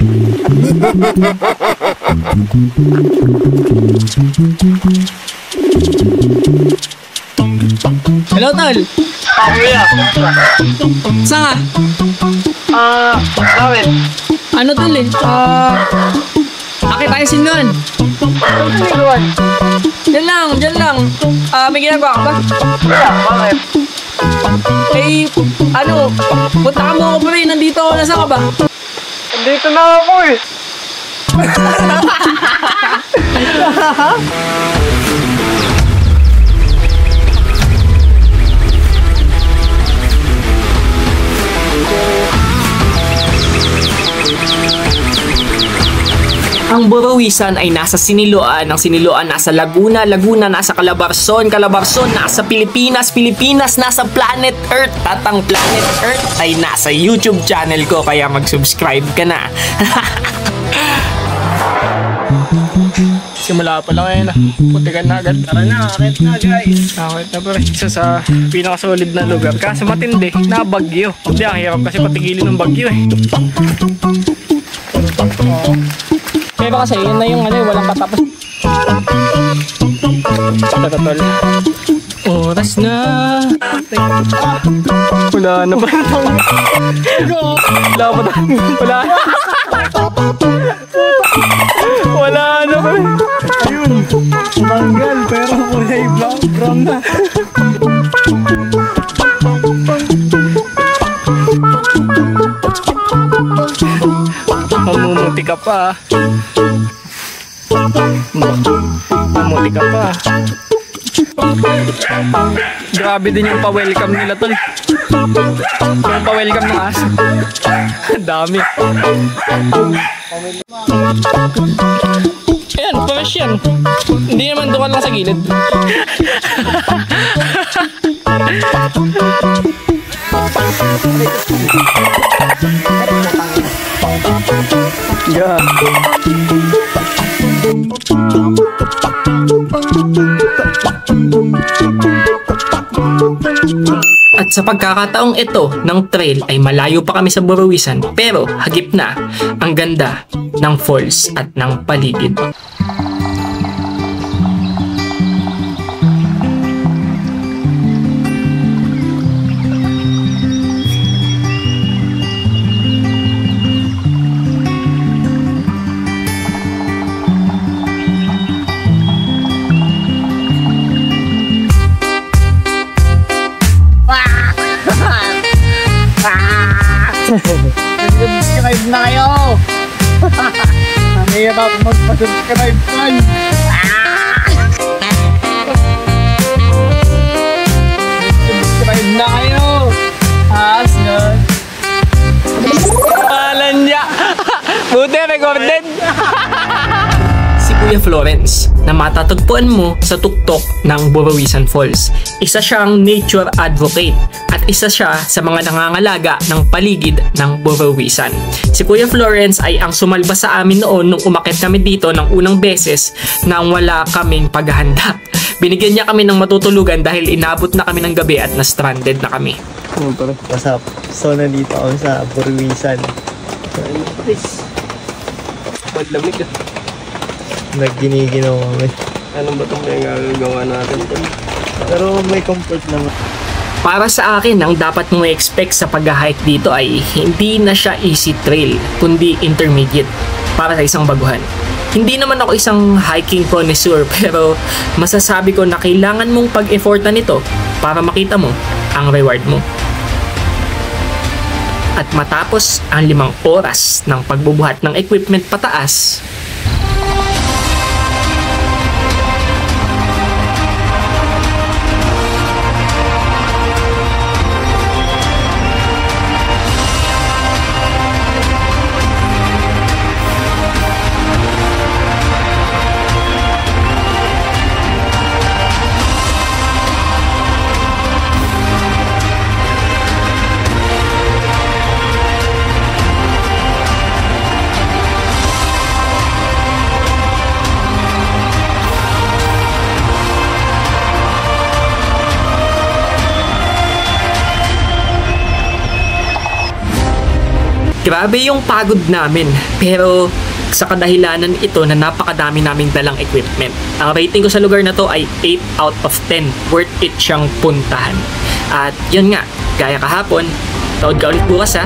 Hello, tol. Kuya. Saan ka? Bakit? Ano, tol eh? Akit tayo sinuan. Ano sinuan? Diyan lang. May ginagawa ka ba? Kuya, bakit? Eh, ano? Punta ka mo ako pre. Nandito ako. Nasaan ka ba? Nandito na ako eh. Ang Borowisan ay nasa Siniloan, ang Siniloan nasa Laguna, Laguna nasa Calabarzon, Calabarzon nasa Pilipinas, Pilipinas nasa Planet Earth, at ang Planet Earth ay nasa YouTube channel ko, kaya mag-subscribe ka na. Simula pa lang ngayon na, putikan na agad. Tara na, akit na guys. Akit na pa rin, isa sa pinakasolid na lugar. Kaso matindi, na bagyo. Hindi, ang hirap kasi patigilin ng bagyo eh. Pero kasi yun na yung ano, walang katapos. Tatol. Oras na. Wala na ba? Wala na ba? Ayun. Manggal pero kulay brown na. Mamumuti ka pa. Mamumuti ka pa. Grabe din yung pa-welcome nila tol. Yung pa-welcome ng aso. Dami. Ayan, fresh yan. Hindi naman doon lang sa gilid. Yeah. At sa pagkakataong ito ng trail ay malayo pa kami sa Borowisan, pero hagip na ang ganda ng falls at ng paligid. Subscribe na kayo. Nahihirap magpa-subscribe man. Subscribe na kayo. Aslan. Palan niya. Buti recorded. Si Kuya Florence na matatagpuan mo sa tuktok ng Borowisan Falls. Isa siyang nature advocate at isa siya sa mga nangangalaga ng paligid ng Borowisan. Si Kuya Florence ay ang sumalba sa amin noon nung umakyat kami dito ng unang beses nang wala kaming paghahanda. Binigyan niya kami ng matutulugan dahil inabot na kami ng gabi at na-stranded na kami. What's up? So, nandito ako sa Borowisan. Madlamig. Nagginiginaw kami. Ano ba itong gagawa natin? Pero may comfort naman. Para sa akin, ang dapat mong expect sa pag-hike dito ay hindi na siya easy trail, kundi intermediate para sa isang baguhan. Hindi naman ako isang hiking connoisseur, pero masasabi ko na kailangan mong pag-effortan nito para makita mo ang reward mo. At matapos ang 5 oras ng pagbubuhat ng equipment pataas, Grabe yung pagod namin, pero sa kadahilanan ito na napakadami naming dalang equipment. Ang rating ko sa lugar na to ay 8 out of 10. Worth it siyang puntahan. At yun nga, gaya kahapon, taod ka ulit bukas ha.